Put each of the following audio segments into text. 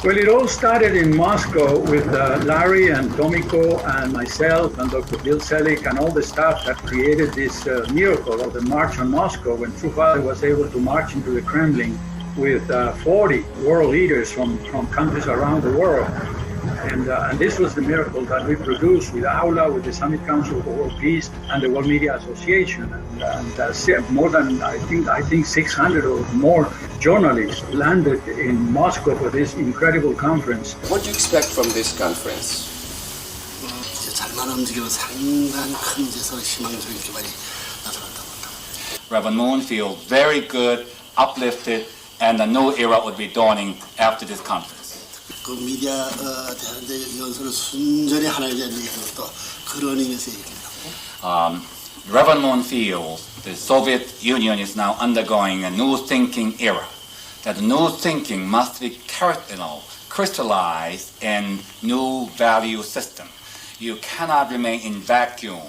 Well, it all started in Moscow with Larry and Tomiko and myself and Dr. Bill Selig and all the staff that created this miracle of the March on Moscow, when True Father was able to march into the Kremlin with 40 world leaders from countries around the world. And this was the miracle that we produced with AULA, with the Summit Council for World Peace, and the World Media Association. And more than, I think 600 or more journalists landed in Moscow for this incredible conference. What do you expect from this conference? Reverend Moon feels very good, uplifted, and a new era would be dawning after this conference. 그 미디어 대한대 연설을 순전히 하나의 얘기했던 그런 의미에서 얘기합니다. Reverend Moon feels the Soviet Union is now undergoing a new thinking era. That new thinking must be crystallized in new value system. You cannot remain in vacuum.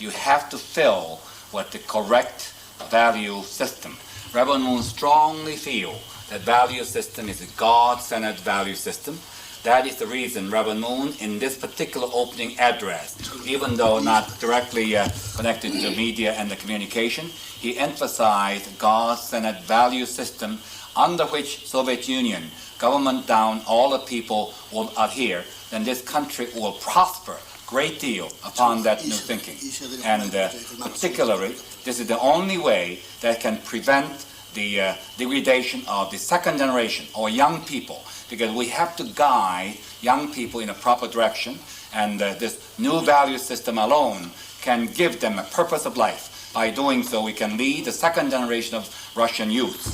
You have to fill with the correct value system. Reverend Moon strongly feels that value system is a God-centered value system. That is the reason Reverend Moon, in this particular opening address, even though not directly connected to media and the communication, he emphasized God-centered value system under which Soviet Union, government down, all the people will adhere, then this country will prosper great deal upon that new thinking. And particularly, this is the only way that can prevent the degradation of the second generation or young people, because we have to guide young people in a proper direction, and this new value system alone can give them a purpose of life. By doing so, we can lead the second generation of Russian youth.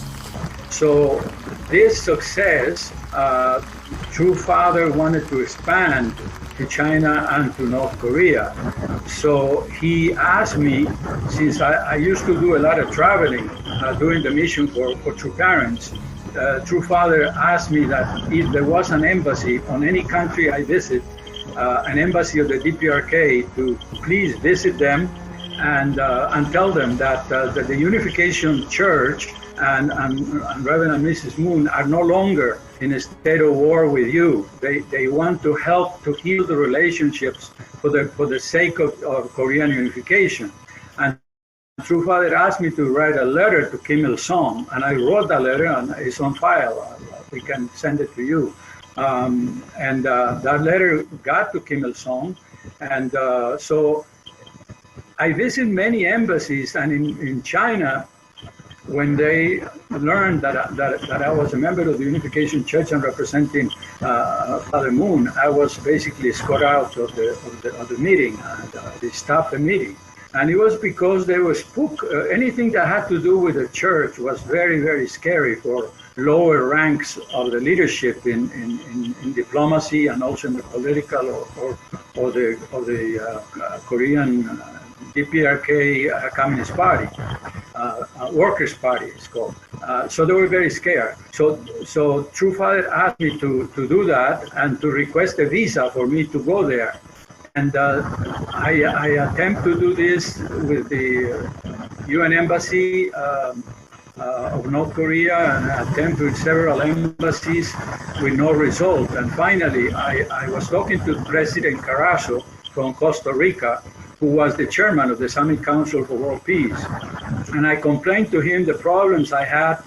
So this success, True Father wanted to expand to China and to North Korea. So he asked me, since I used to do a lot of traveling during the mission for True Parents, True Father asked me that if there was an embassy on any country I visit, an embassy of the DPRK, to please visit them and tell them that the Unification Church and Reverend and Mrs. Moon are no longer in a state of war with you. They want to help to heal the relationships for the sake of Korean unification. And True Father asked me to write a letter to Kim Il-sung, and I wrote that letter, and it's on file. We can send it to you. That letter got to Kim Il-sung, and so I visit many embassies, and in China, when they learned that I was a member of the Unification Church and representing Father Moon, I was basically escorted out of the meeting, and they stopped the meeting. And it was because they were spooked. Anything that had to do with the church was very, very scary for lower ranks of the leadership in diplomacy and also in the political or the Korean DPRK Communist Party. Workers' Party is called. So they were very scared. So True Father asked me to do that and to request a visa for me to go there. And I attempt to do this with the UN Embassy of North Korea, and I attempt with several embassies with no result. And finally, I was talking to President Carazo from Costa Rica, who was the chairman of the Summit Council for World Peace. And I complained to him the problems I had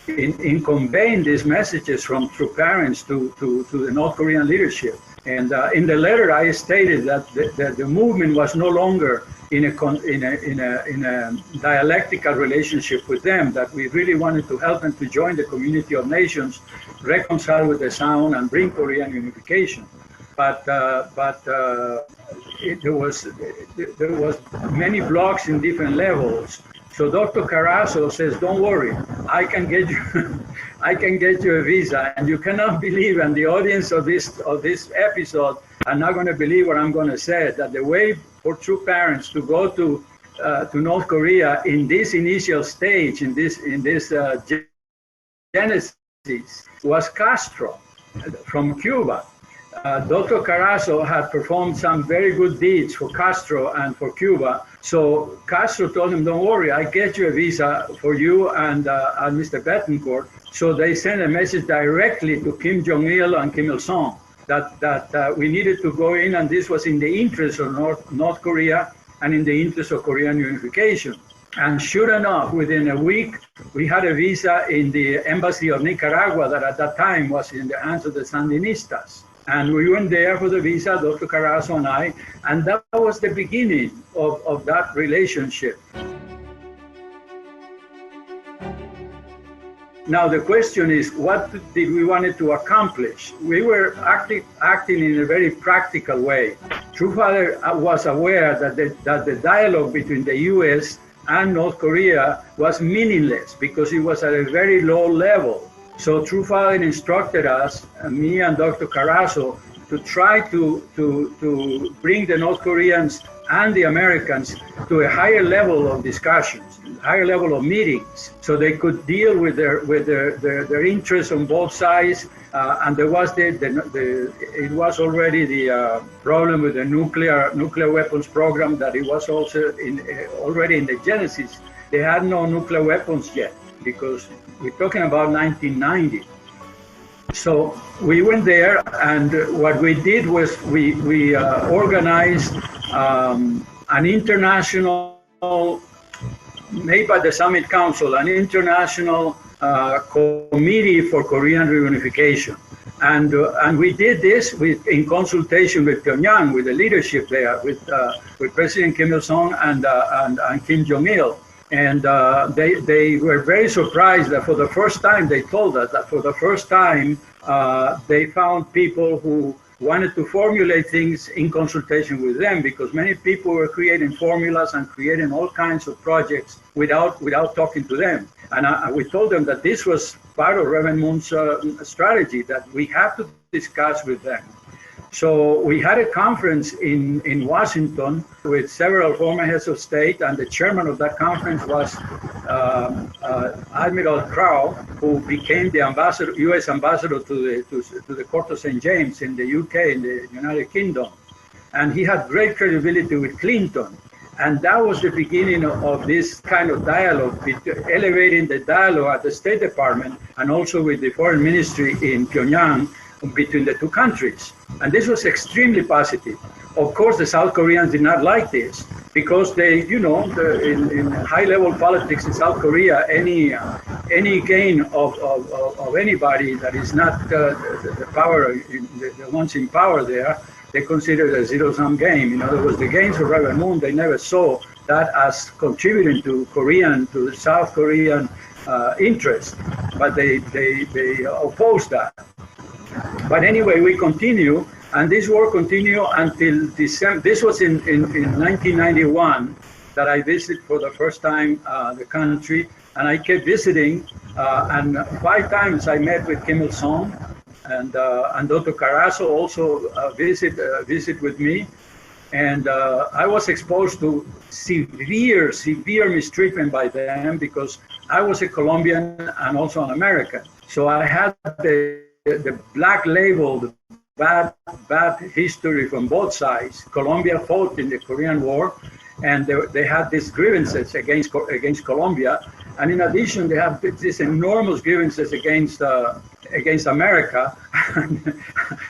in conveying these messages from True Parents to the North Korean leadership. And in the letter, I stated that the movement was no longer in a dialectical relationship with them, that we really wanted to help them to join the community of nations, reconcile with the Sound, and bring Korean unification. But there was many blocks in different levels. So Dr. Carazo says, "Don't worry, I can get you a visa." And you cannot believe, and the audience of this episode are not going to believe what I'm going to say, that the way for True Parents to go to North Korea in this initial stage, in this genesis, was Castro from Cuba. Dr. Carazo had performed some very good deeds for Castro and for Cuba, So Castro told him, don't worry, I get you a visa for you and Mr. Betancourt. So they sent a message directly to Kim Jong-il and Kim Il-sung that we needed to go in, and this was in the interest of North Korea and in the interest of Korean unification. And sure enough, within a week, we had a visa in the embassy of Nicaragua that at that time was in the hands of the Sandinistas. And we went there for the visa, Dr. Carazo and I, and that was the beginning of that relationship. Now the question is, what did we want to accomplish? We were acting in a very practical way. True Father was aware that the dialogue between the U.S. and North Korea was meaningless because it was at a very low level. So True Father instructed us, me and Dr. Carazo, to try to bring the North Koreans and the Americans to a higher level of discussions, higher level of meetings, so they could deal with their interests on both sides. And there was it was already the problem with the nuclear weapons program, that it was also already in the genesis. They had no nuclear weapons yet, because we're talking about 1990. So we went there, and what we did was we organized an international, made by the Summit Council, an international committee for Korean reunification. And we did this in consultation with Pyongyang, with the leadership there, with President Kim Il-sung and Kim Jong-il. And they were very surprised that for the first time, they told us that for the first time, they found people who wanted to formulate things in consultation with them, because many people were creating formulas and creating all kinds of projects without talking to them. And we told them that this was part of Reverend Moon's strategy, that we have to discuss with them. So we had a conference in Washington with several former heads of state, and the chairman of that conference was Admiral Crowe, who became the U.S. ambassador to the Court of St. James in the UK, in the United Kingdom. And he had great credibility with Clinton. And that was the beginning of this kind of dialogue, elevating the dialogue at the State Department and also with the Foreign Ministry in Pyongyang, between the two countries. And this was extremely positive. Of course, the South Koreans did not like this, because they, in high-level politics in South Korea, any gain of anybody that is not the power, the ones in power there, they consider it a zero-sum game. In other words, the gains of Reverend Moon, they never saw that as contributing to the South Korean interest, but they opposed that. But anyway, we continue, and this war continued until December. This was in 1991 that I visited for the first time the country, and I kept visiting, and 5 times I met with Kim Il-sung, and Dr. Carazo also visit with me, and I was exposed to severe mistreatment by them, because I was a Colombian and also an American. So I had the black label, the bad history from both sides. Colombia fought in the Korean War, and they had these grievances against Colombia, and in addition, they have these enormous grievances against America,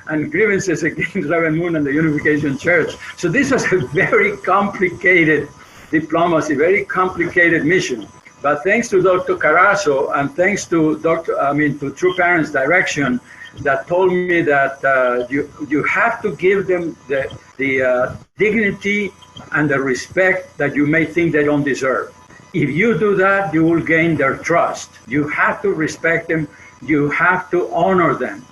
and grievances against Reverend Moon and the Unification Church. So this was a very complicated diplomacy, very complicated mission. But thanks to Dr. Carazo and thanks to True Parents' direction, that told me that you have to give them the dignity and the respect that you may think they don't deserve. If you do that, you will gain their trust. You have to respect them. You have to honor them.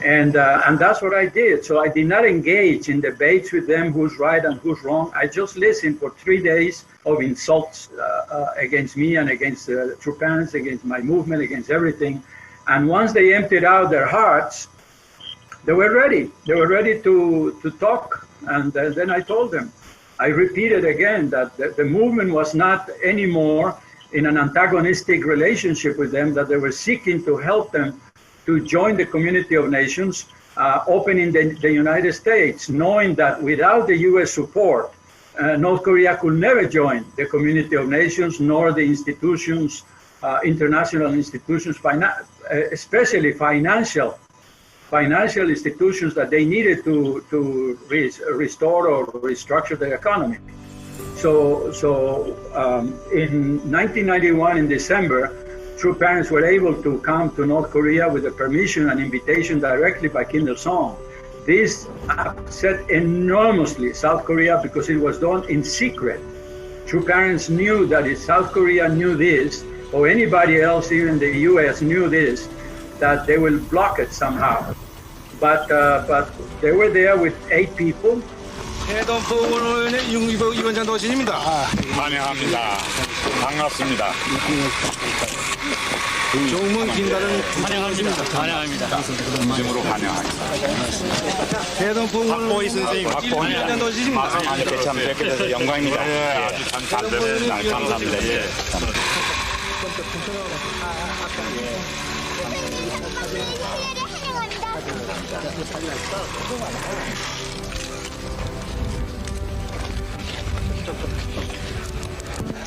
And that's what I did. So I did not engage in debates with them who's right and who's wrong. I just listened for 3 days of insults against me and against True Parents, against my movement, against everything. And once they emptied out their hearts, they were ready. They were ready to talk. And then I told them, I repeated again that the movement was not anymore in an antagonistic relationship with them, that they were seeking to help them to join the community of nations, opening the United States, knowing that without the U.S. support, North Korea could never join the community of nations nor the institutions, international institutions, especially financial institutions that they needed to restore or restructure the economy. So in 1991, in December, true parents were able to come to North Korea with a permission and invitation directly by Kim Il-sung. This upset enormously South Korea because it was done in secret. True parents knew that if South Korea knew this, or anybody else, even the US knew this, that they will block it somehow. But they were there with 8 people. 해동포원의 윤기복 도시입니다. 환영합니다. 반갑습니다. 종문 김다른 환영합니다. 진심으로 환영합니다. 해동포원 선생님, 박보희 도시입니다. 이렇게 참 뵙게 돼서 영광입니다. 예, 아주 참 잘 되는 날 감사합니다. 예.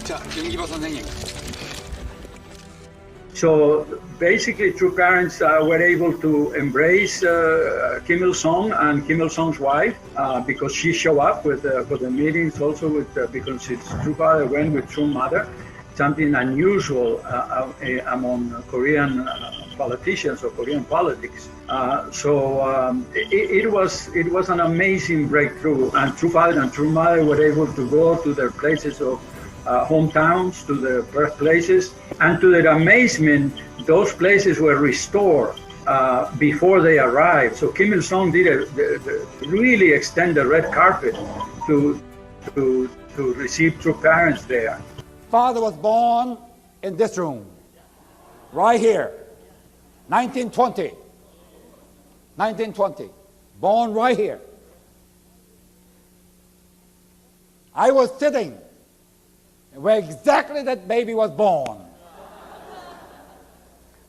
자, 윤기복 선생님. So basically, true parents were able to embrace Kim Il-sung and Kim Il-sung's wife because she showed up for the meetings, also because his true father went with true mother, something unusual among Korean politicians or Korean politics. It was an amazing breakthrough, and true father and true mother were able to go to their places of hometowns, to their birthplaces, and to their amazement, those places were restored before they arrived. So Kim Il-sung did really extend the red carpet to receive true parents there. Father was born in this room, right here, 1920, born right here. I was sitting where exactly that baby was born.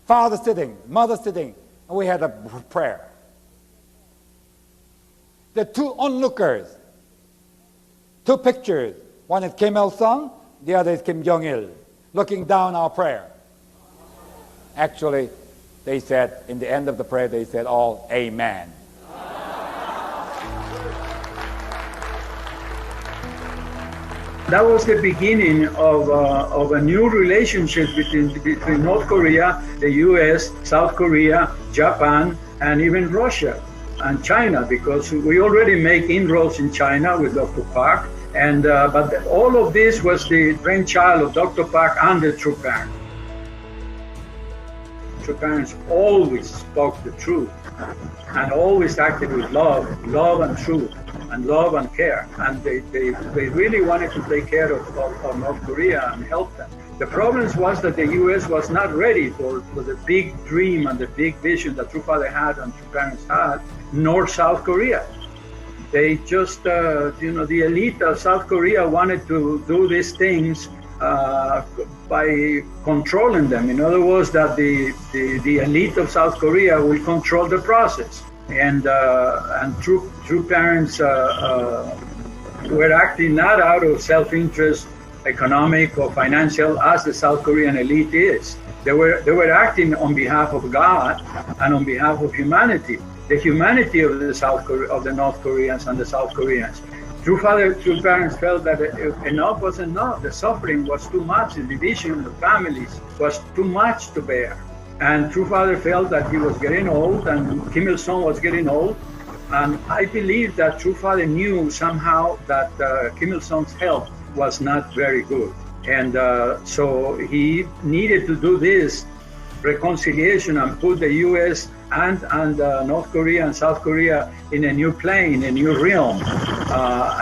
Father sitting, mother sitting, and we had a prayer. The 2 onlookers, 2 pictures. One is Kim Il-sung, the other is Kim Jong-il, looking down our prayer. Actually, they said, in the end of the prayer, they said all, Amen. That was the beginning of a new relationship between North Korea, the US, South Korea, Japan, and even Russia and China, because we already make inroads in China with Dr. Park. And but all of this was the brainchild of Dr. Park and the true parents. True parents always spoke the truth and always acted with love and truth, and love and care. And they really wanted to take care of North Korea and help them. The problem was that the US was not ready for the big dream and the big vision that True Father had and True Parents had, nor South Korea. They just, the elite of South Korea wanted to do these things by controlling them. In other words, that the elite of South Korea will control the process. And true parents were acting not out of self-interest, economic or financial, as the South Korean elite is. They were acting on behalf of God and on behalf of humanity, the humanity of the North Koreans and the South Koreans. True parents felt that enough was enough. The suffering was too much. The division of the families was too much to bear. And True Father felt that he was getting old, and Kim Il-sung was getting old. And I believe that True Father knew somehow that Kim Il-sung's health was not very good. And so he needed to do this reconciliation and put the U.S. and North Korea and South Korea in a new plane, a new realm,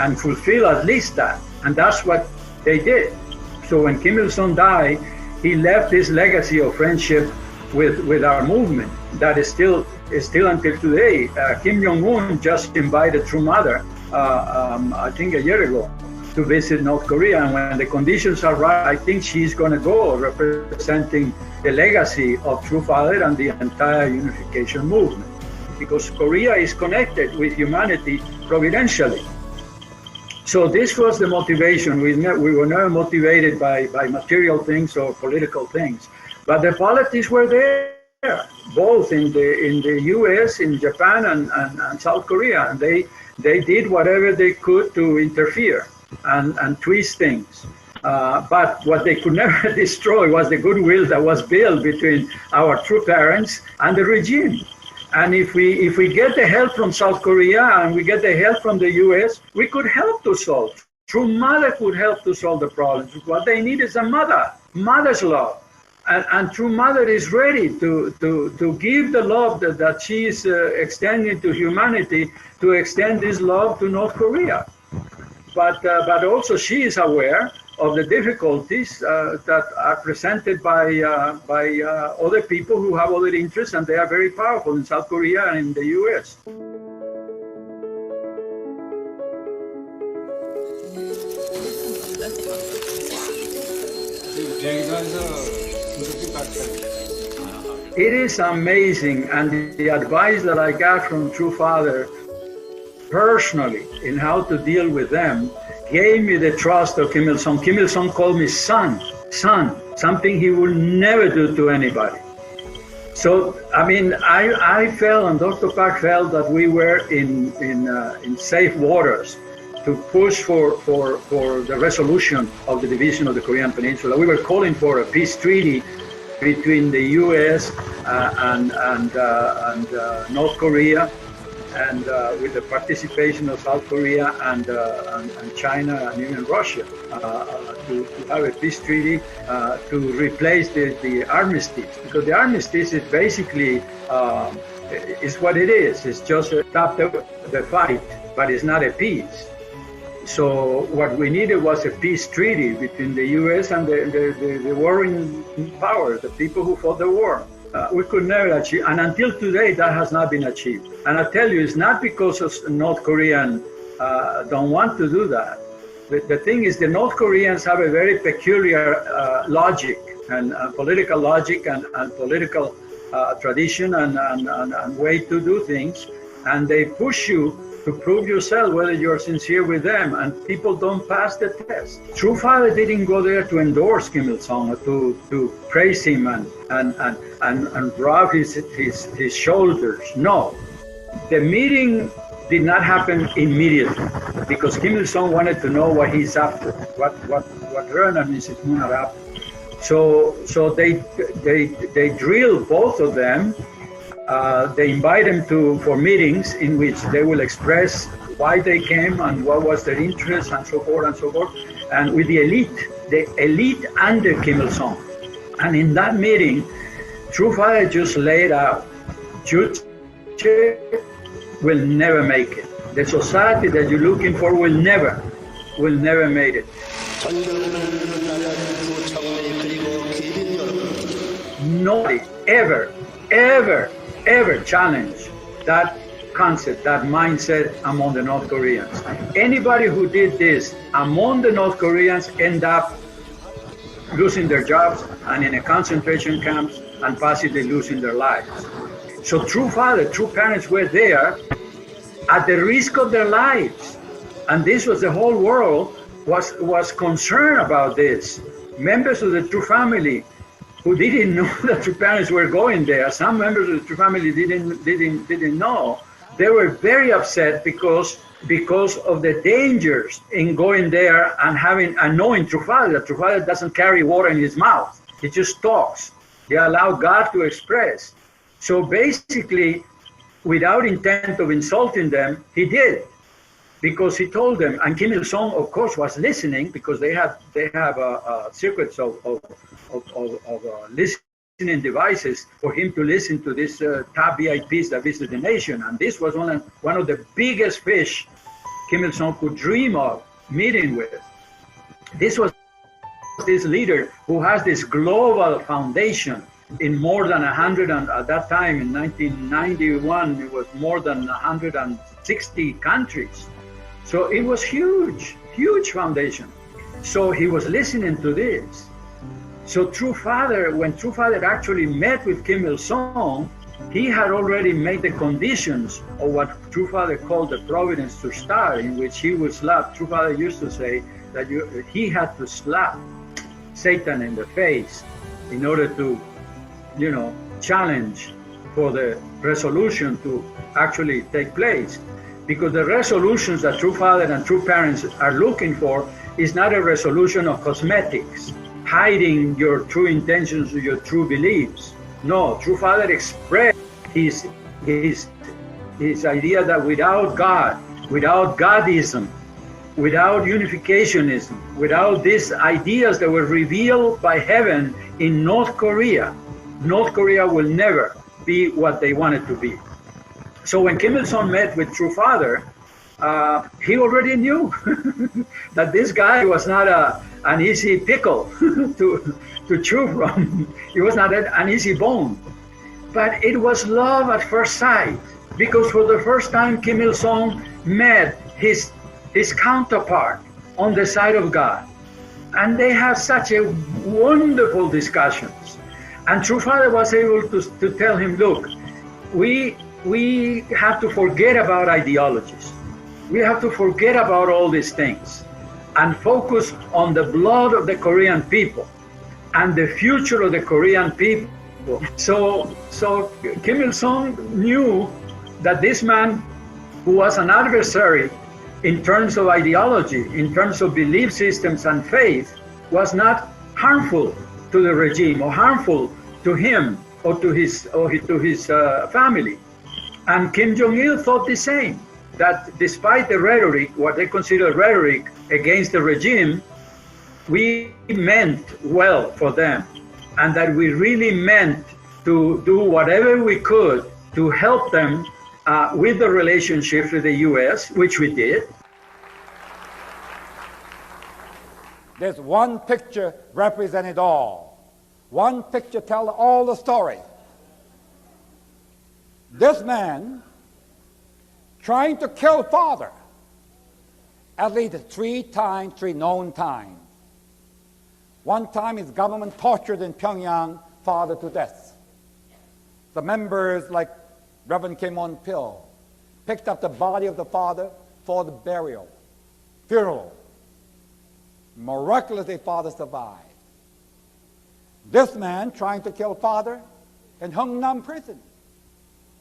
and fulfill at least that. And that's what they did. So when Kim Il-sung died, he left this legacy of friendship with our movement that is still until today. Kim Jong-un just invited True Mother, I think a year ago, to visit North Korea, and when the conditions are right, I think she's going to go representing the legacy of True Father and the entire unification movement, because Korea is connected with humanity providentially. So this was the motivation. We were never motivated by material things or political things, but the politics were there, both in the U.S., in Japan, and South Korea, and they did whatever they could to interfere and twist things. But what they could never destroy was the goodwill that was built between our true parents and the regime. And if we get the help from South Korea and we get the help from the U.S., we could help to solve. True mother could help to solve the problems. What they need is a mother's love. And true mother is ready to give the love that she is extending to humanity, to extend this love to North Korea. But also she is aware of the difficulties that are presented by other people who have other interests, and they are very powerful in South Korea and in the U.S. It is amazing, and the advice that I got from True Father personally in how to deal with them gave me the trust of Kim Il-sung. Kim Il-sung called me son, something he will never do to anybody. So, I mean, I felt, and Dr. Park felt, that we were in safe waters to push for the resolution of the division of the Korean Peninsula. We were calling for a peace treaty between the U.S. and North Korea, and with the participation of South Korea and China and even Russia, to have a peace treaty to replace the armistice, because the armistice is basically is what it is. It's just to stop the fight, but it's not a peace. So what we needed was a peace treaty between the U.S. and the warring powers, the people who fought the war. We could never achieve, and until today that has not been achieved. And I tell you, it's not because of North Koreans don't want to do that. The thing is, the North Koreans have a very peculiar logic and political logic and political tradition and way to do things, and they push you to prove yourself whether you're sincere with them, and people don't pass the test. True Father didn't go there to endorse Kim Il-sung, to praise him and rub his shoulders. No, the meeting did not happen immediately because Kim Il-sung wanted to know what he's up to, what Reverend and Mrs. Moon are up to. So they drilled both of them. They invite them for meetings in which they will express why they came and what was their interest and so forth and so forth, and with the elite under Kim Il-sung. And in that meeting, True Father just laid out, Juche will never make it. The society that you're looking for will never make it. Nobody ever challenge that concept, that mindset among the North Koreans. Anybody who did this among the North Koreans end up losing their jobs and in a concentration camps and possibly losing their lives. So True Father, True Parents were there at the risk of their lives. And this was, the whole world was concerned about this. Members of the True family who didn't know that True Parents were going there. Some members of the True family didn't know. They were very upset because of the dangers in going there and knowing True Father. That True Father doesn't carry water in his mouth. He just talks. He allowed God to express. So basically, without intent of insulting them, he did, because he told them. And Kim Il-sung, of course, was listening, because they have circuits of listening devices for him to listen to this top VIPs that visit the nation. And this was one of the biggest fish Kim Il-sung could dream of meeting with. This was this leader who has this global foundation in more than 100, and at that time in 1991, it was more than 160 countries. So it was huge foundation. So he was listening to this. So when True Father actually met with Kim Il-sung, he had already made the conditions of what True Father called the providence to start, in which he would slap. True Father used to say that he had to slap Satan in the face in order to, challenge for the resolution to actually take place. Because the resolutions that True Father and True Parents are looking for is not a resolution of cosmetics, hiding your true intentions or your true beliefs. No, True Father expressed his idea that without God, without Godism, without unificationism, without these ideas that were revealed by heaven in North Korea will never be what they wanted to be. So when Kim Il-sung met with True Father, he already knew that this guy was not an easy pickle to chew from. He was not an easy bone. But it was love at first sight, because for the first time Kim Il-sung met his counterpart on the side of God. And they had such a wonderful discussions. And True Father was able to tell him, look, we have to forget about ideologies. We have to forget about all these things and focus on the blood of the Korean people and the future of the Korean people. So Kim Il-sung knew that this man, who was an adversary in terms of ideology, in terms of belief systems and faith, was not harmful to the regime or harmful to him or to his family. And Kim Jong-il thought the same, that despite the rhetoric, what they consider rhetoric against the regime, we meant well for them, and that we really meant to do whatever we could to help them with the relationship with the U.S., which we did. There's one picture represented all. One picture tells all the story. This man trying to kill father at least 3 known times. One time his government tortured in Pyongyang father to death. The members like Reverend Kim On-pil picked up the body of the father for the funeral. Miraculously father survived. This man trying to kill father in Hungnam prison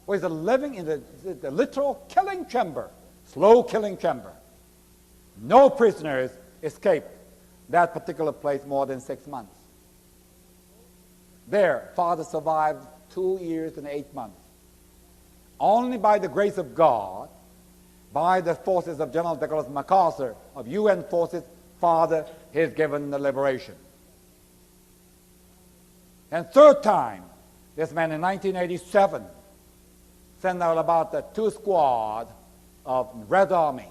was living in the literal killing chamber, slow killing chamber. No prisoners escaped that particular place more than 6 months. There, father survived 2 years and 8 months. Only by the grace of God, by the forces of General Douglas MacArthur, of UN forces, father is given the liberation. And third time, this man in 1987 sent out about 2 squads of Red Army,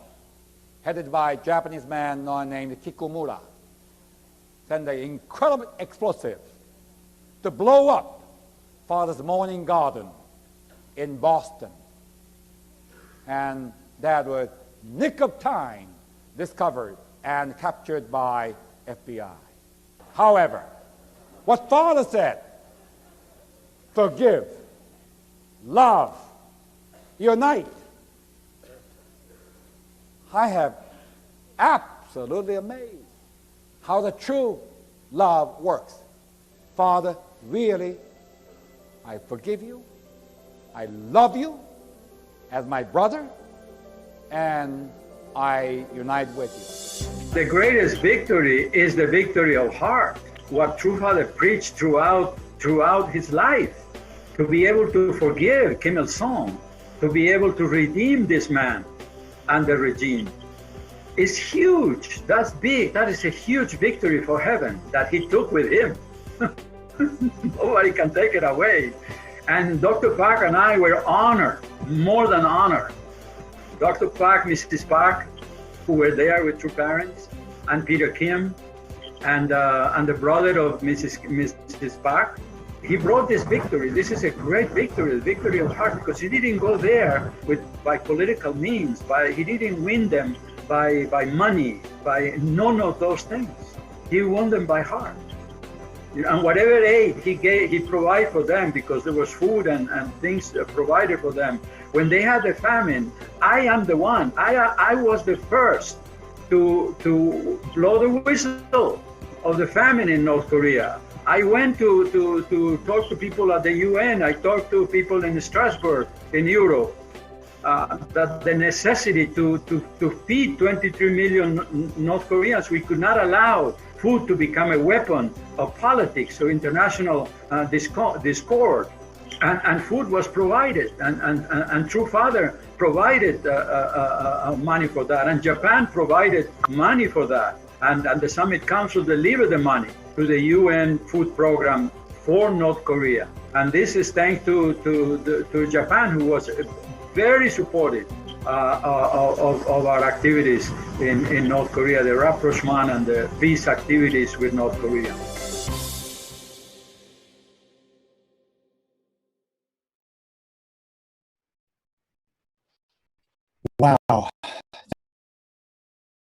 headed by a Japanese man named Kikumura, sent an incredible explosive to blow up father's morning garden in Boston. And that was nick of time discovered and captured by FBI. However, what father said, forgive, love, unite. I have absolutely amazed how the true love works. Father, really, I forgive you. I love you as my brother, and I unite with you. The greatest victory is the victory of heart. What True Father preached throughout his life, to be able to forgive Kim Il-sung, to be able to redeem this man and the regime, is huge. That's big. That is a huge victory for heaven that he took with him. Nobody can take it away. And Dr. Park and I were honored, more than honored. Dr. Park, Mrs. Park, who were there with True Parents, and Peter Kim, and the brother of Mrs. Park, he brought this victory. This is a great victory, the victory of heart, because he didn't go there by political means. He didn't win them by money, by none of those things. He won them by heart. And whatever aid he provided for them, because there was food and things provided for them. When they had a famine, I am the one. I was the first to blow the whistle of the famine in North Korea. I went to talk to people at the UN. I talked to people in Strasbourg, in Europe, that the necessity to feed 23 million North Koreans, we could not allow food to become a weapon of politics or international discord. And food was provided, and True Father provided money for that, and Japan provided money for that, and the Summit Council delivered the money to the UN food program for North Korea. And this is thanks to Japan, who was very supportive of our activities in North Korea, the rapprochement and the peace activities with North Korea. Wow,